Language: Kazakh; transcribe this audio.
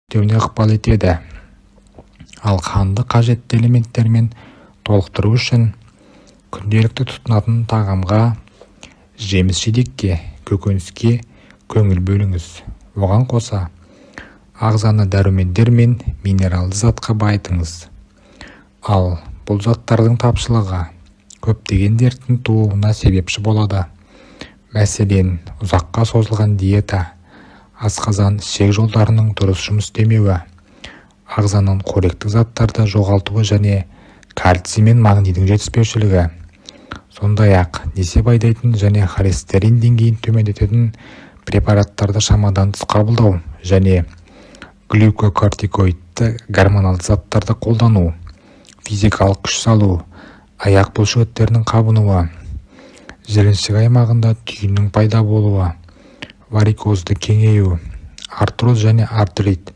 реттеуіне ықпал етеді. Ал қанды қажетті элементтермен толықтыру үшін күнделікті тұтынатын тағамға, жеміс-жидекке, көкөніске көңіл бөліңіз. Оған қоса ағзаны дәрумендер мен минералды затқа байытыңыз. Ал бұл заттардың тапшылығы көптеген дерттің тууына себепші болады. Мәселен, ұзаққа созылған диета, асқазан ішек жолдарының дұрыс жұмыс істемеуі, ағзаның қоректік заттарды жоғалтуы және кальций мен магнийдің жетіспеушілігі, сондай-ақ несеп айдайтын және холестерин деңгейін төмендететін препараттарды шамадан тыс қабылдау және глюкокортикоидты гормоналды заттарды қолдану, физикалық күш салу, аяқ бұлшықеттерінің қабынуы, жіліншік аймағында түйіннің пайда болуы, варикозды кеңею, артроз және артрит,